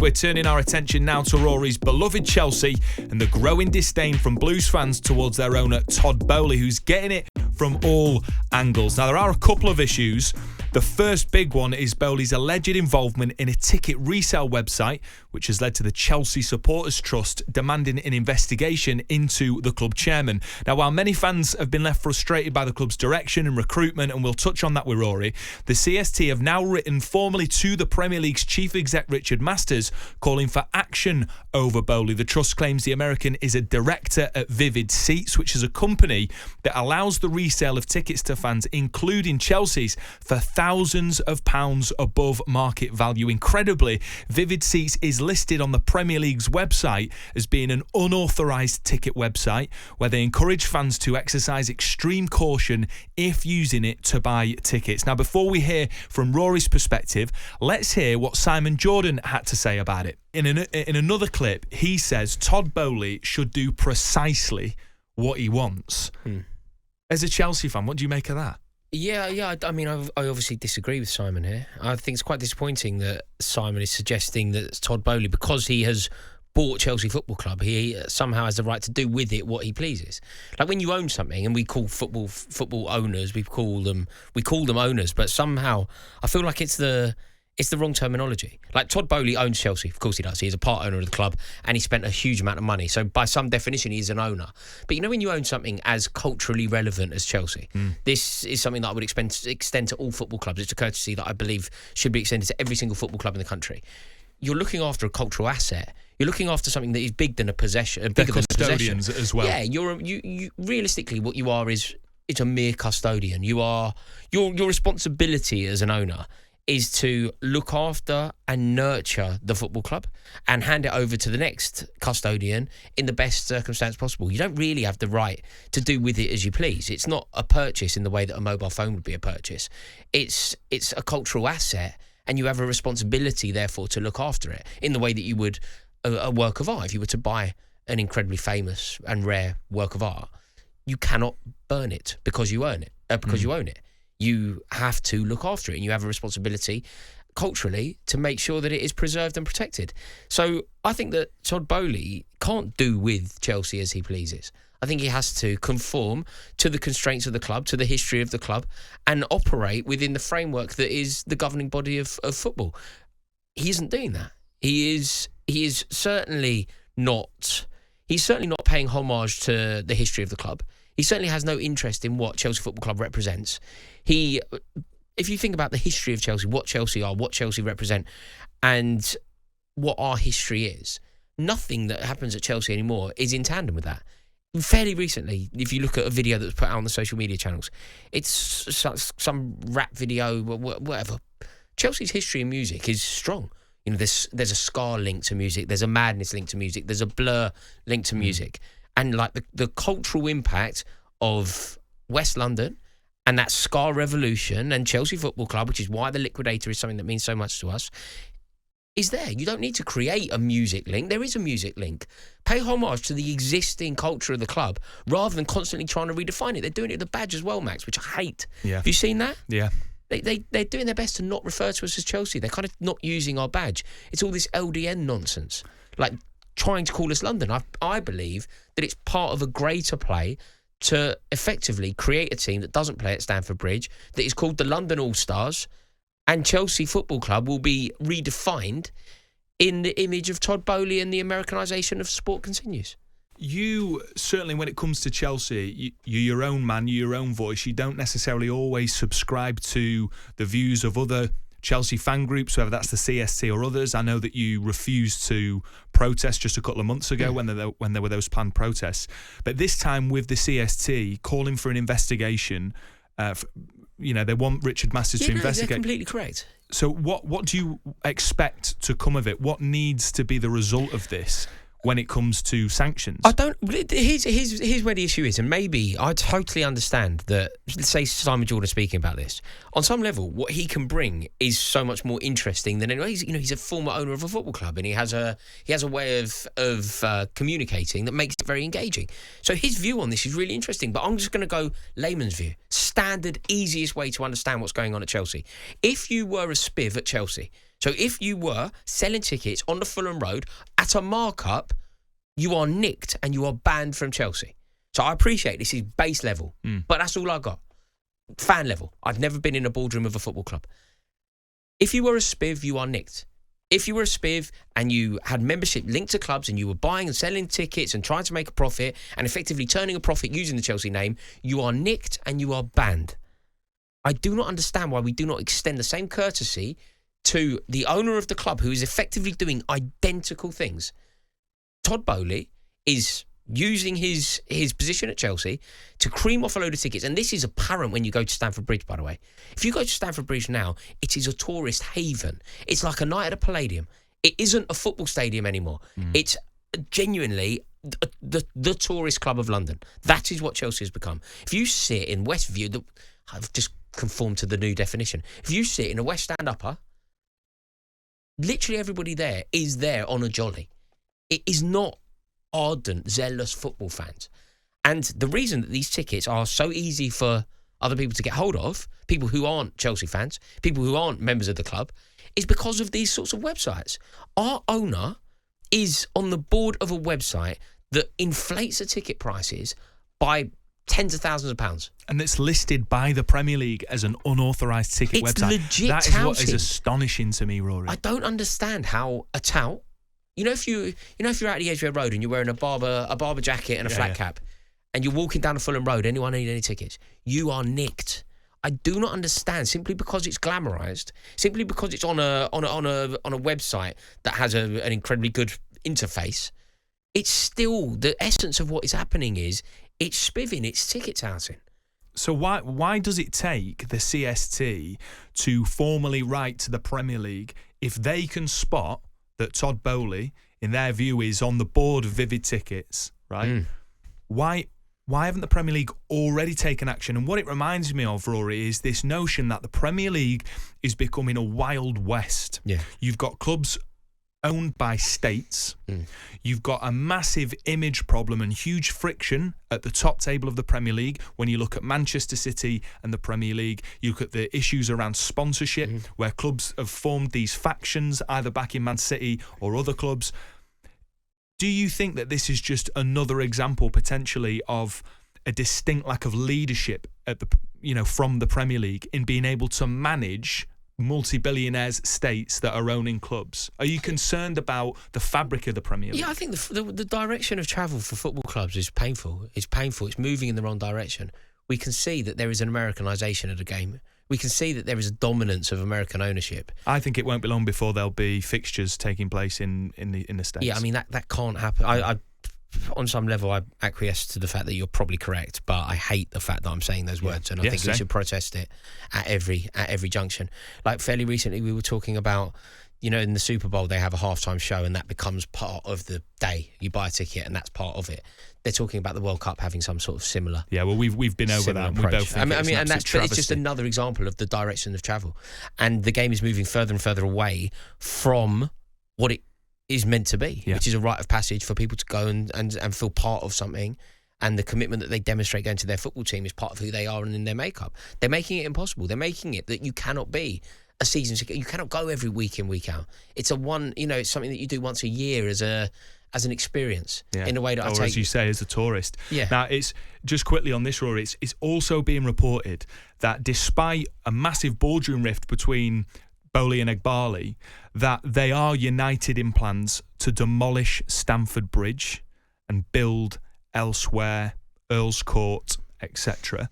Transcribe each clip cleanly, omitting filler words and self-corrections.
we're turning our attention now to Rory's beloved Chelsea and the growing disdain from Blues fans towards their owner Todd Boehly, who's getting it from all angles. Now, there are a couple of issues. The first big one is Boehly's alleged involvement in a ticket resale website, which has led to the Chelsea Supporters Trust demanding an investigation into the club chairman. Now, while many fans have been left frustrated by the club's direction and recruitment, and we'll touch on that with Rory, the CST have now written formally to the Premier League's chief exec Richard Masters, calling for action over Boehly. The trust claims the American is a director at Vivid Seats, which is a company that allows the resale of tickets to fans, including Chelsea's, for thousands of pounds above market value. Incredibly, Vivid Seats is listed on the Premier League's website as being an unauthorised ticket website where they encourage fans to exercise extreme caution if using it to buy tickets. Now, before we hear from Rory's perspective, let's hear what Simon Jordan had to say about it. In another clip, he says Todd Boehly should do precisely what he wants. As a Chelsea fan, what do you make of that? Yeah. I mean, I obviously disagree with Simon here. I think it's quite disappointing that Simon is suggesting that Todd Boehly, because he has bought Chelsea Football Club, he somehow has the right to do with it what he pleases. Like when you own something, and we call football owners, we call them owners, but somehow I feel like it's the wrong terminology. Like Todd Boehly owns Chelsea. Of course he does. He is a part owner of the club and he spent a huge amount of money. So by some definition, he is an owner. But you know when you own something as culturally relevant as Chelsea, this is something that I would extend to all football clubs. It's a courtesy that I believe should be extended to every single football club in the country. You're looking after a cultural asset. You're looking after something that is bigger than a possession. Bigger than custodians as well. Yeah, you realistically what you are is it's a mere custodian. You are your responsibility as an owner is to look after and nurture the football club and hand it over to the next custodian in the best circumstance possible. You don't really have the right to do with it as you please. It's not a purchase in the way that a mobile phone would be a purchase. It's a cultural asset, and you have a responsibility, therefore, to look after it in the way that you would a work of art. If you were to buy an incredibly famous and rare work of art, you cannot burn it because you own it. You have to look after it, and you have a responsibility culturally to make sure that it is preserved and protected. So I think that Todd Boehly can't do with Chelsea as he pleases. I think he has to conform to the constraints of the club, to the history of the club, and operate within the framework that is the governing body of football. He isn't doing that. He is certainly not. He's certainly not paying homage to the history of the club. He certainly has no interest in what Chelsea Football Club represents. If you think about the history of Chelsea, what Chelsea are, what Chelsea represent, and what our history is, nothing that happens at Chelsea anymore is in tandem with that. Fairly recently, if you look at a video that was put out on the social media channels, it's some rap video, whatever. Chelsea's history in music is strong. You know, there's a ska link to music, there's a madness link to music, there's a blur link to music. And like the cultural impact of West London and that ska revolution and Chelsea Football Club, which is why the Liquidator is something that means so much to us, is there. You don't need to create a music link. There is a music link. Pay homage to the existing culture of the club rather than constantly trying to redefine it. They're doing it with the badge as well, Max, which I hate. Yeah. Have you seen that? Yeah. They're doing their best to not refer to us as Chelsea. They're kind of not using our badge. It's all this LDN nonsense. Like trying to call us London. I believe that it's part of a greater play to effectively create a team that doesn't play at Stamford Bridge, that is called the London All-Stars, and Chelsea Football Club will be redefined in the image of Todd Boehly, and the Americanisation of sport continues. You, certainly when it comes to Chelsea, you're your own man, you're your own voice. You don't necessarily always subscribe to the views of other Chelsea fan groups, whether that's the CST or others. I know that you refused to protest just a couple of months ago when there were those planned protests. But this time with the CST calling for an investigation, they want Richard Masters to investigate. They're completely correct. So what do you expect to come of it? What needs to be the result of this when it comes to sanctions? Here's where the issue is, and maybe I totally understand that. Let's say Simon Jordan speaking about this. On some level, what he can bring is so much more interesting than anyone. He's a former owner of a football club, and he has a way of communicating that makes it very engaging. So his view on this is really interesting. But I'm just going to go layman's view, standard, easiest way to understand what's going on at Chelsea. If you were a spiv at Chelsea, So if you were selling tickets on the Fulham Road at a markup, you are nicked and you are banned from Chelsea. So I appreciate this is base level, but that's all I got. Fan level. I've never been in a boardroom of a football club. If you were a spiv, you are nicked. If you were a spiv and you had membership linked to clubs and you were buying and selling tickets and trying to make a profit and effectively turning a profit using the Chelsea name, you are nicked and you are banned. I do not understand why we do not extend the same courtesy to the owner of the club who is effectively doing identical things. Todd Boehly is using his position at Chelsea to cream off a load of tickets. And this is apparent when you go to Stamford Bridge, by the way. If you go to Stamford Bridge now, it is a tourist haven. It's like a night at a Palladium. It isn't a football stadium anymore. It's genuinely the tourist club of London. That is what Chelsea has become. If you sit in Westview, I've just conformed to the new definition. If you sit in a West Stand upper, literally everybody there is there on a jolly. It is not ardent, zealous football fans. And the reason that these tickets are so easy for other people to get hold of, people who aren't Chelsea fans, people who aren't members of the club, is because of these sorts of websites. Our owner is on the board of a website that inflates the ticket prices by tens of thousands of pounds. And it's listed by the Premier League as an unauthorised ticket website. Legit that touting. Is what is astonishing to me, Rory. I don't understand how a tout, if you're out the Edgware Road and you're wearing a barber jacket and a flat cap, and you're walking down the Fulham Road, anyone need any tickets? You are nicked. I do not understand, simply because it's glamorised, simply because it's on a website that has an incredibly good interface. It's still the essence of what is happening is it's spivving, it's ticket touting. So why does it take the CST to formally write to the Premier League if they can spot that Todd Boehly, in their view, is on the board of Vivid Tickets, right? Why haven't the Premier League already taken action? And what it reminds me of, Rory, is this notion that the Premier League is becoming a Wild West. Yeah. You've got clubs owned by states. You've got a massive image problem and huge friction at the top table of the Premier League. When you look at Manchester City and the Premier League, you look at the issues around sponsorship, where clubs have formed these factions, either back in Man City or other clubs. Do you think that this is just another example potentially of a distinct lack of leadership at from the Premier League in being able to manage multi-billionaires states that are owning clubs? Are you concerned about the fabric of the Premier League? Yeah, I think the direction of travel for football clubs is painful. It's painful. It's moving in the wrong direction. We can see that there is an Americanisation of the game. We can see that there is a dominance of American ownership. I think it won't be long before there'll be fixtures taking place in the States. Yeah, I mean, that can't happen. I on some level, I acquiesce to the fact that you're probably correct, but I hate the fact that I'm saying those words, and I think we should protest it at every junction. Like fairly recently, we were talking about, in the Super Bowl, they have a halftime show, and that becomes part of the day. You buy a ticket, and that's part of it. They're talking about the World Cup having some sort of similar. Yeah, well, we've been over that. Approach. We both think it's just another example of the direction of travel, and the game is moving further and further away from what it is meant to be, which is a rite of passage for people to go and feel part of something, and the commitment that they demonstrate going to their football team is part of who they are and in their makeup. They're making it impossible. They're making it that you cannot be a season ticket. You cannot go every week in, week out. It's it's something that you do once a year as an experience, in a way that as you say, as a tourist. Yeah. Now, it's just quickly on this, Rory, it's also being reported that despite a massive boardroom rift between Boehly and Boehly, that they are united in plans to demolish Stamford Bridge and build elsewhere, Earl's Court, etc.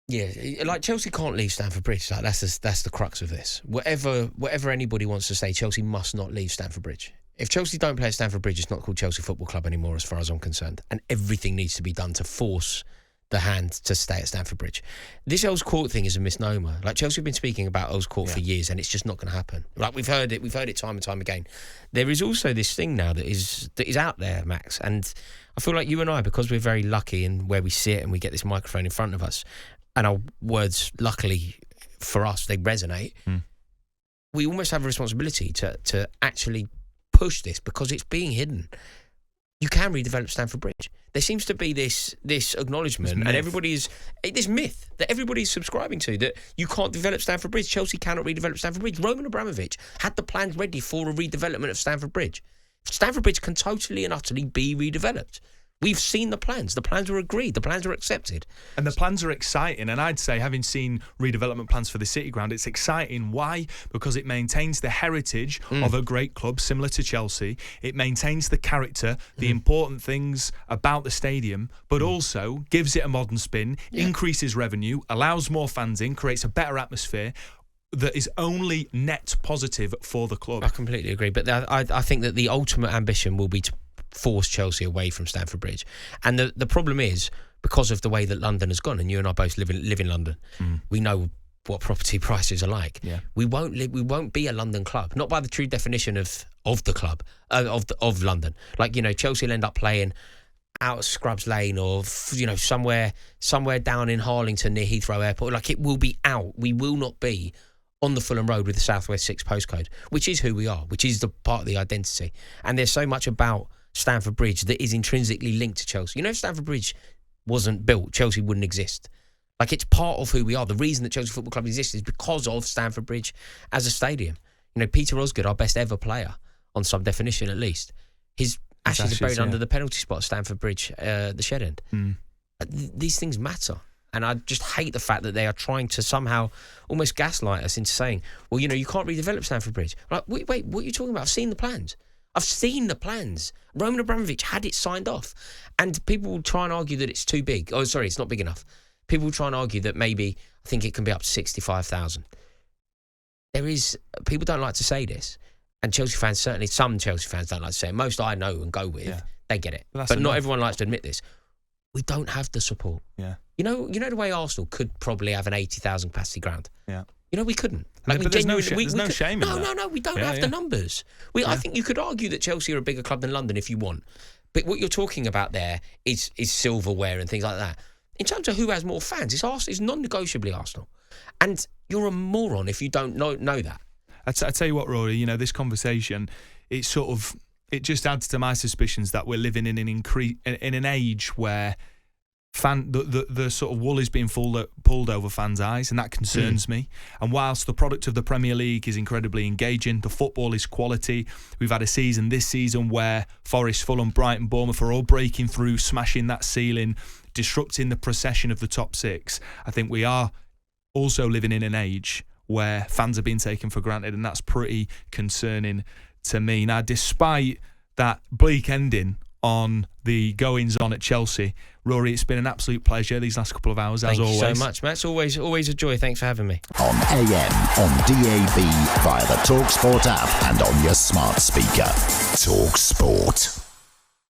Yeah, like Chelsea can't leave Stamford Bridge. Like that's the crux of this. Whatever anybody wants to say, Chelsea must not leave Stamford Bridge. If Chelsea don't play at Stamford Bridge, it's not called Chelsea Football Club anymore, as far as I'm concerned. And everything needs to be done to force the hand to stay at Stamford Bridge. This Earl's Court thing is a misnomer. Like, Chelsea have been speaking about Earl's Court for years, and it's just not going to happen. Like, we've heard it time and time again. There is also this thing now that is out there, Max, and I feel like you and I, because we're very lucky in where we sit and we get this microphone in front of us, and our words, luckily for us, they resonate. We almost have a responsibility to actually push this, because it's being hidden. you can redevelop Stamford Bridge. There seems to be this acknowledgement, and this myth that everybody's subscribing to, that you can't develop Stamford Bridge. Chelsea cannot redevelop Stamford Bridge. Roman Abramovich had the plans ready for a redevelopment of Stamford Bridge. Stamford Bridge can totally and utterly be redeveloped. We've seen the plans. The plans were agreed. The plans were accepted. And the plans are exciting. And I'd say, having seen redevelopment plans for the City Ground, it's exciting. Why? Because it maintains the heritage of a great club similar to Chelsea. It maintains the character, the important things about the stadium, but also gives it a modern spin, increases revenue, allows more fans in, creates a better atmosphere that is only net positive for the club. I completely agree. But I think that the ultimate ambition will be to force Chelsea away from Stamford Bridge. And the problem is, because of the way that London has gone, and you and I both live in London, we know what property prices are like. Yeah. We won't be a London club, not by the true definition of the club, of London. Like, you know, Chelsea will end up playing out of Scrubs Lane, or, you know, somewhere down in Harlington near Heathrow Airport. Like, it will be out. We will not be on the Fulham Road with the Southwest 6 postcode, which is who we are, which is the part of the identity. And there's so much about Stamford Bridge that is intrinsically linked to Chelsea. You know, if Stamford Bridge wasn't built, Chelsea wouldn't exist. Like, it's part of who we are. The reason that Chelsea Football Club exists is because of Stamford Bridge as a stadium. You know, Peter Osgood, our best ever player, on some definition at least, his ashes are buried under the penalty spot at Stamford Bridge, the shed end. These things matter. And I just hate the fact that they are trying to somehow almost gaslight us into saying, well, you know, you can't redevelop Stamford Bridge. Like, wait, what are you talking about? I've seen the plans. Roman Abramovich had it signed off. And people will try and argue that it's too big. Oh, sorry, it's not big enough. People will try and argue that maybe, I think it can be up to 65,000. People don't like to say this. And Chelsea fans, certainly some Chelsea fans don't like to say it. Most I know and go with, they get it. But not everyone likes to admit this. We don't have the support. Yeah. You know the way Arsenal could probably have an 80,000 capacity ground. Yeah. You know, we couldn't. Like, but there's no shame in that. No, we don't have the numbers. I think you could argue that Chelsea are a bigger club than London if you want. But what you're talking about there is silverware and things like that. In terms of who has more fans, it's non-negotiably Arsenal. And you're a moron if you don't know that. I tell you what, Rory, you know, this conversation, it just adds to my suspicions that we're living in an age where the sort of wool is being pulled over fans' eyes, and that concerns me. And whilst the product of the Premier League is incredibly engaging, the football is quality. We've had this season where Forest, Fulham, Brighton, Bournemouth are all breaking through, smashing that ceiling, disrupting the procession of the top six. I think we are also living in an age where fans are being taken for granted, and that's pretty concerning to me. Now, despite that bleak ending on the goings-on at Chelsea, Rory, it's been an absolute pleasure these last couple of hours, as always. Thank you so much, Matt. It's always a joy. Thanks for having me. On AM, on DAB, via the talkSPORT app, and on your smart speaker. talkSPORT.